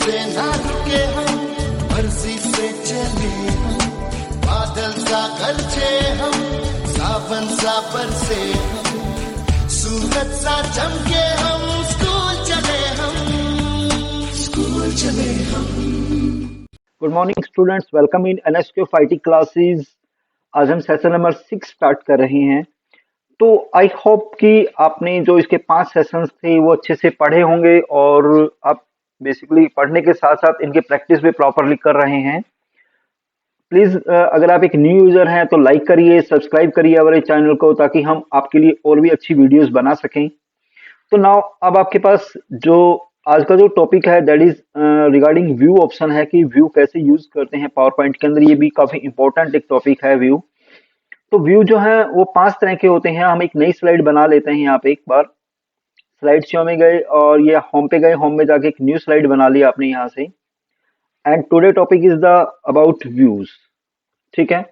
से ना रुके हम, मर्जी से चले हम, बादल सा गरजे हम, सावन सा बरसे हम, सूरज सा चमके हम, स्कूल चले हम। Good morning students, welcome in NSQF IT classes. आज हम सेशन नंबर 6 स्टार्ट कर रहे हैं। तो आई होप कि आपने जो इसके 5 सेशंस थे वो अच्छे से पढ़े होंगे और आप बेसिकली पढ़ने के साथ साथ इनके प्रैक्टिस भी प्रॉपरली कर रहे हैं। प्लीज अगर आप एक न्यू यूजर हैं तो लाइक करिए, सब्सक्राइब करिए हमारे चैनल को, ताकि हम आपके लिए और भी अच्छी वीडियोस बना सकें। तो नाउ अब आपके पास जो आज का जो टॉपिक है that is regarding view option है कि व्यू कैसे यूज करते हैं पावर पॉइंट के अंदर। ये भी काफी इंपॉर्टेंट एक टॉपिक है व्यू। तो व्यू जो है वो 5 तरह के होते हैं। हम एक नई स्लाइड बना लेते हैं। यहाँ पे एक बार स्लाइड शो में गए और ये होम पे गए, होम में जाके एक न्यू स्लाइड बना लिया आपने यहाँ से। And today topic is the about views. ठीक है,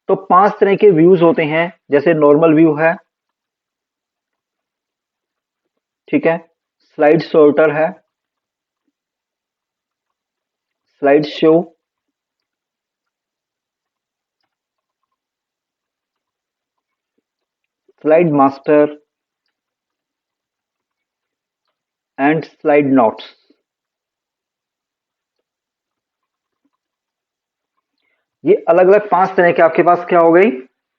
तो 5 तरह के व्यूज होते हैं। जैसे नॉर्मल व्यू है, ठीक है, स्लाइड सॉर्टर है, slide show, slide master and slide notes. ये अलग अलग 5 तरह के आपके पास क्या हो गई,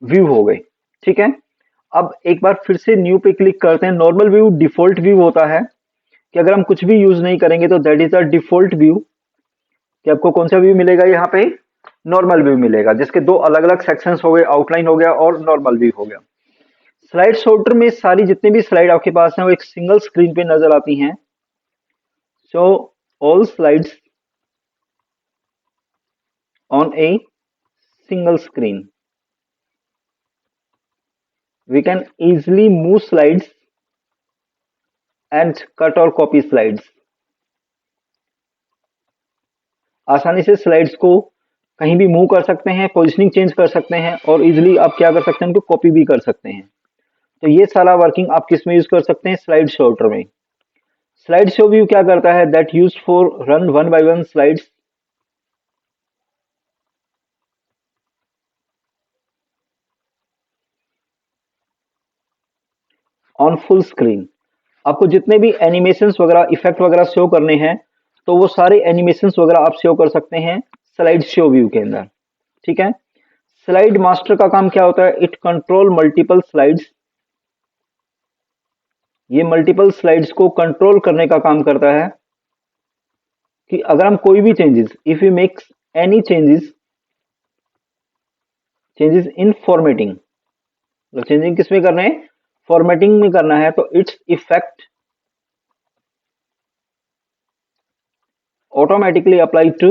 व्यू हो गए। ठीक है, अब एक बार फिर से न्यू पे क्लिक करते हैं। नॉर्मल व्यू डिफॉल्ट व्यू होता है कि अगर हम कुछ भी यूज नहीं करेंगे तो that is the default view. कि आपको कौन सा व्यू मिलेगा, यहाँ पे नॉर्मल व्यू मिलेगा, जिसके 2 अलग अलग सेक्शंस हो गए, आउटलाइन हो गया और नॉर्मल व्यू हो गया। स्लाइड सॉर्टर में सारी जितनी भी स्लाइड आपके पास हैं वो एक सिंगल स्क्रीन पे नजर आती हैं। So all slides on a single screen. We can easily move slides and cut or copy slides. आसानी से स्लाइड्स को कहीं भी मूव कर सकते हैं, पोजीशनिंग चेंज कर सकते हैं और इजीली आप क्या कर सकते हैं, उनको कॉपी भी कर सकते हैं। तो ये सारा वर्किंग आप किस में यूज कर सकते हैं, स्लाइड सॉर्टर में। स्लाइड शो व्यू क्या करता है, that use for run one by one slides. On full screen. आपको जितने भी एनिमेशंस वगैरह, इफेक्ट वगैरह शो करने हैं तो वो सारे एनिमेशंस वगैरह आप शो कर सकते हैं स्लाइड शो व्यू के अंदर। ठीक है, स्लाइड मास्टर का काम क्या होता है, इट कंट्रोल मल्टीपल स्लाइड्स। ये मल्टीपल स्लाइड्स को कंट्रोल करने का काम करता है कि अगर हम कोई भी changes, if you make any changes in formatting, मतलब चेंजिंग किस में कर रहे हैं, फॉर्मेटिंग में करना है, तो its effect automatically apply to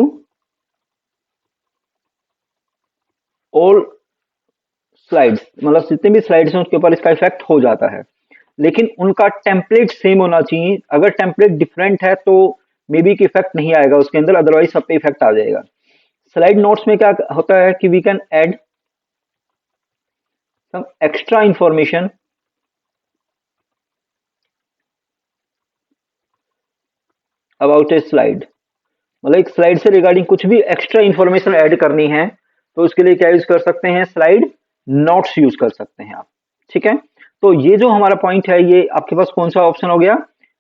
all slides. मतलब जितने भी स्लाइड्स हैं उसके ऊपर इसका इफेक्ट हो जाता है, लेकिन उनका टेम्पलेट सेम होना चाहिए। अगर टेम्पलेट डिफरेंट है तो मे बी कि इफेक्ट नहीं आएगा उसके अंदर, अदरवाइज सब पे इफेक्ट आ जाएगा। स्लाइड नोट्स में क्या होता है कि we can add some extra information about a slide. मतलब एक स्लाइड से रिगार्डिंग कुछ भी एक्स्ट्रा इंफॉर्मेशन ऐड करनी है तो उसके लिए क्या यूज कर सकते हैं, स्लाइड नोट्स यूज कर सकते हैं आप। ठीक है, तो ये जो हमारा पॉइंट है ये आपके पास कौन सा ऑप्शन हो गया,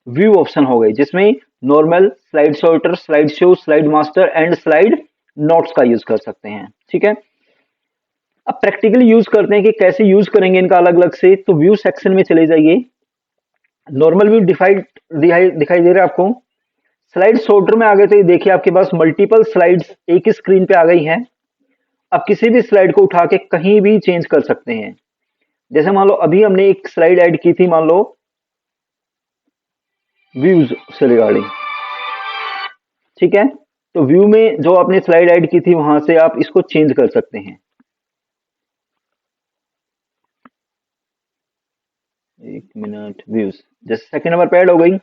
व्यू ऑप्शन हो गई, जिसमें normal, slide sorter, slide show, slide master and slide notes का यूज कर सकते हैं। ठीक है, अब प्रैक्टिकली यूज करते हैं कि कैसे यूज करेंगे इनका अलग अलग से। तो व्यू सेक्शन में चले जाइए। नॉर्मल व्यू दिखाई दे रहा है आपको। स्लाइड सॉर्टर में आ गए तो ये देखिए आपके पास मल्टीपल स्लाइड्स एक ही स्क्रीन पे आ गई हैं। अब किसी भी स्लाइड को उठा के कहीं भी चेंज कर सकते हैं। जैसे मान लो अभी हमने एक स्लाइड ऐड की थी, मान लो व्यूज से रिगार्डिंग। ठीक है, तो व्यू में जो आपने स्लाइड ऐड की थी वहां से आप इसको चेंज कर सकते हैं। एक मिनट, व्यूज जैसे सेकंड नंबर पे ऐड हो गई,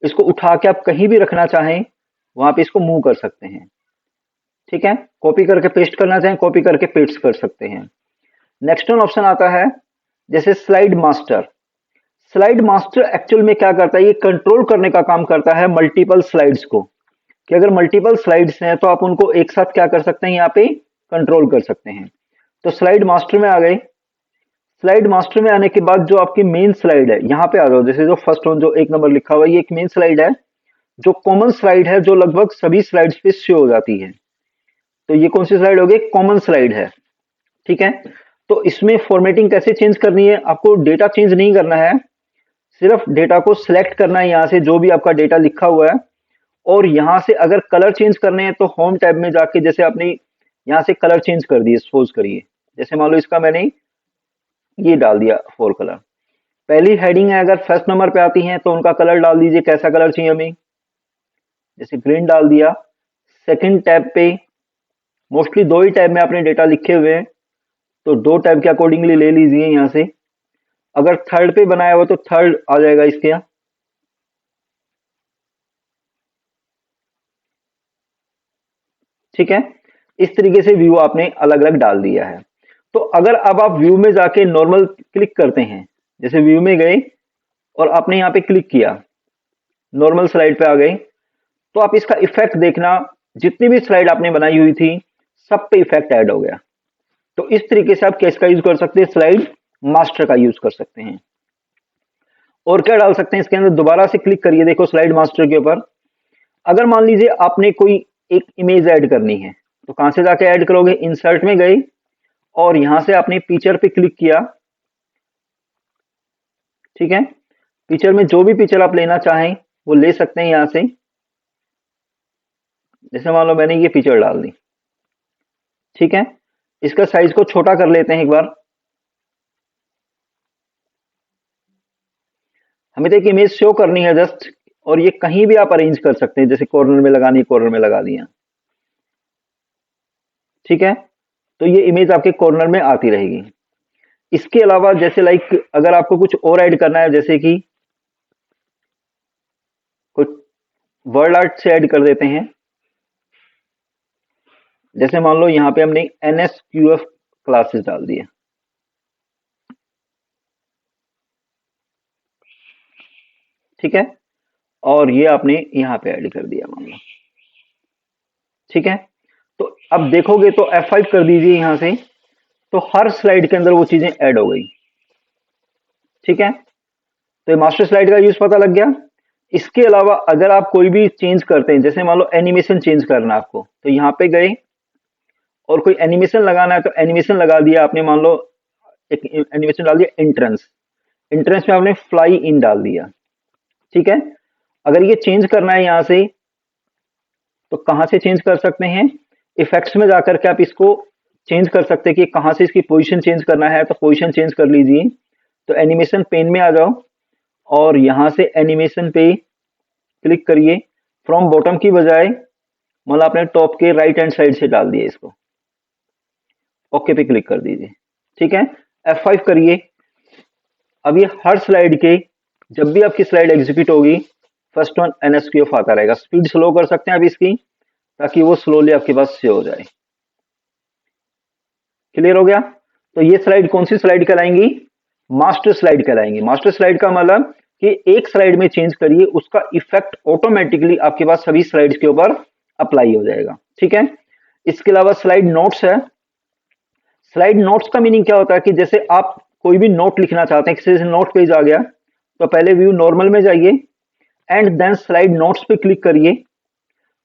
इसको उठा के आप कहीं भी रखना चाहें वहां पे इसको मूव कर सकते हैं। ठीक है, कॉपी करके पेस्ट करना चाहें, कॉपी करके पेस्ट कर सकते हैं। नेक्स्ट वन ऑप्शन आता है जैसे slide master. Slide master actual में क्या करता है, ये कंट्रोल करने का काम करता है मल्टीपल स्लाइड्स को, कि अगर मल्टीपल स्लाइड्स हैं तो आप उनको एक साथ क्या कर सकते हैं, यहाँ पे कंट्रोल कर सकते हैं। तो स्लाइड मास्टर में आ गए। स्लाइड मास्टर में आने के बाद जो आपकी मेन स्लाइड है, यहाँ पे आ जाओ। जैसे जो फर्स्ट वन जो 1 नंबर लिखा हुआ है, ये एक मेन स्लाइड है, जो कॉमन स्लाइड है, जो लगभग सभी स्लाइड्स पे शो हो जाती है। तो ये कौन सी स्लाइड होगी? कॉमन स्लाइड है। ठीक है, तो इसमें फॉर्मेटिंग कैसे चेंज करनी है? आपको डेटा चेंज नहीं करना है, सिर्फ डेटा को सिलेक्ट करना है यहाँ से, जो भी आपका डेटा लिखा हुआ है। और यहाँ से अगर कलर चेंज करने हैं तो होम टैब में जाके जैसे आपने यहाँ से कलर चेंज कर दिए, सपोज करिए, जैसे मान लो इसका मैंने ये डाल दिया 4 कलर। पहली हेडिंग है, अगर फर्स्ट नंबर पे आती हैं तो उनका कलर डाल दीजिए, कैसा कलर चाहिए हमें, जैसे ग्रीन डाल दिया। सेकंड टैब पे, मोस्टली 2 ही टैब में आपने डेटा लिखे हुए हैं, तो 2 टैब के अकॉर्डिंगली ले लीजिए यहाँ से। अगर थर्ड पे बनाया हुआ तो थर्ड आ जाएगा इसके यहाँ। ठीक है, इस तरीके से व्यू आपने अलग अलग डाल दिया है। तो अगर अब आप व्यू में जाके नॉर्मल क्लिक करते हैं, जैसे व्यू में गए और आपने यहाँ पे क्लिक किया, नॉर्मल स्लाइड पे आ गए, तो आप इसका इफेक्ट देखना, जितनी भी स्लाइड आपने बनाई हुई थी सब पे इफेक्ट ऐड हो गया। तो इस तरीके से आप किसका यूज कर सकते हैं? स्लाइड मास्टर का यूज कर सकते हैं। और क्या डाल सकते हैं इसके अंदर? दोबारा से क्लिक करिए, देखो स्लाइड मास्टर के ऊपर। अगर मान लीजिए आपने कोई एक इमेज ऐड करनी है, तो कहां से जाके ऐड करोगे? इंसर्ट में गए और यहां से आपने पिक्चर पे क्लिक किया। ठीक है, पिक्चर में जो भी पिक्चर आप लेना चाहें वो ले सकते हैं यहां से। जैसे मान लो मैंने ये पिक्चर डाल दी। ठीक है, इसका साइज को छोटा कर लेते हैं एक बार। हमें तो एक इमेज शो करनी है जस्ट, और ये कहीं भी आप अरेंज कर सकते हैं, जैसे कॉर्नर में लगानी, कॉर्नर में लगा दिया। ठीक है, तो ये इमेज आपके कॉर्नर में आती रहेगी। इसके अलावा जैसे लाइक अगर आपको कुछ और ऐड करना है, जैसे कि कुछ वर्ड आर्ट से ऐड कर देते हैं। जैसे मान लो यहाँ पे हमने NSQF क्लासेस डाल दिए। ठीक है, और ये आपने यहाँ पे ऐड कर दिया मान लो। ठीक है, तो अब देखोगे तो F5 कर दीजिए यहाँ से, तो हर स्लाइड के अंदर वो चीजें ऐड हो गई। ठीक है, तो ये मास्टर स्लाइड का यूज पता लग गया। इसके अलावा अगर आप कोई भी चेंज करते हैं, जैसे मान लो एनिमेशन चेंज करना है आपको, तो यहाँ पे गए और कोई एनिमेशन लगाना है तो एनिमेशन लगा दिया आपने। मान लो एक एनिमेशन डाल दिया एंट्रेंस, एंट्रेंस में आपने फ्लाई इन डाल दिया। ठीक है, अगर ये चेंज करना है यहाँ से तो कहां से चेंज कर सकते हैं? इफेक्ट्स में जाकर के आप इसको चेंज कर सकते हैं कि कहां से इसकी पोजीशन चेंज करना है, तो पोजीशन चेंज कर लीजिए। तो एनिमेशन पेन में आ जाओ और यहां से एनिमेशन पे क्लिक करिए। फ्रॉम बॉटम की बजाय मतलब आपने टॉप के राइट हैंड साइड से डाल दिया इसको। ओके पे क्लिक कर दीजिए। ठीक है, F5 करिए। अब ये हर स्लाइड के, जब भी आपकी स्लाइड एग्जीक्यूट होगी, फर्स्ट वन NSQF आता रहेगा। स्पीड स्लो कर सकते हैं आप इसकी, ताकि वो स्लोली आपके पास से हो जाए। क्लियर हो गया? तो ये स्लाइड कौन सी स्लाइड कहलाएंगी? मास्टर स्लाइड कहलाएंगी। मास्टर स्लाइड का मतलब कि एक स्लाइड में चेंज करिए, उसका इफेक्ट ऑटोमेटिकली आपके पास सभी स्लाइड्स के ऊपर अप्लाई हो जाएगा। ठीक है, इसके अलावा स्लाइड नोट्स है। स्लाइड नोट्स का मीनिंग क्या होता है कि जैसे आप कोई भी नोट लिखना चाहते हैं, किसी से नोट पेज आ गया, तो पहले व्यू नॉर्मल में जाइए एंड देन स्लाइड नोट्स पे क्लिक करिए।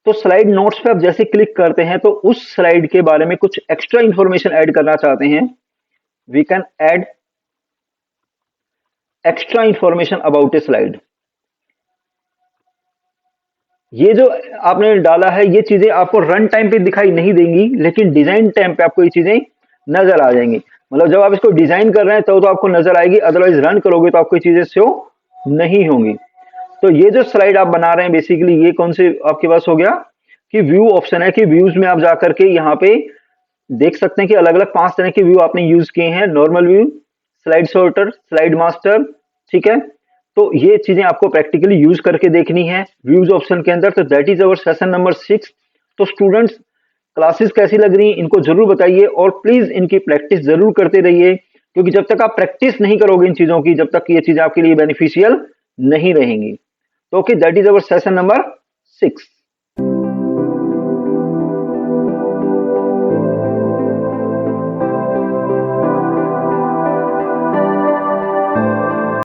तो स्लाइड नोट्स पे आप जैसे क्लिक करते हैं तो उस स्लाइड के बारे में कुछ एक्स्ट्रा इंफॉर्मेशन ऐड करना चाहते हैं, we can add extra information about a slide. ये जो आपने डाला है, ये चीजें आपको रन टाइम पे दिखाई नहीं देंगी, लेकिन डिजाइन टाइम पे आपको ये चीजें नजर आ जाएंगी। मतलब जब आप इसको डिजाइन कर रहे हैं तो आपको नजर आएगी, अदरवाइज रन करोगे तो आपको ये चीजें शो नहीं होंगी। तो ये जो स्लाइड आप बना रहे हैं, बेसिकली ये कौन से आपके पास हो गया कि व्यू ऑप्शन है, कि व्यूज में आप जाकर के यहाँ पे देख सकते हैं कि अलग अलग 5 तरह के व्यू आपने यूज किए हैं। Normal view, slide sorter, slide master. ठीक है, तो ये चीजें आपको प्रैक्टिकली यूज करके देखनी है व्यूज ऑप्शन के अंदर। तो that is our session number 6। तो स्टूडेंट्स, क्लासेस कैसी लग रही हैं इनको जरूर बताइए, और प्लीज इनकी प्रैक्टिस जरूर करते रहिए, क्योंकि जब तक आप प्रैक्टिस नहीं करोगे इन चीजों की, जब तक ये चीजें आपके लिए बेनिफिशियल नहीं रहेंगी। तो okay, that is our session number 6।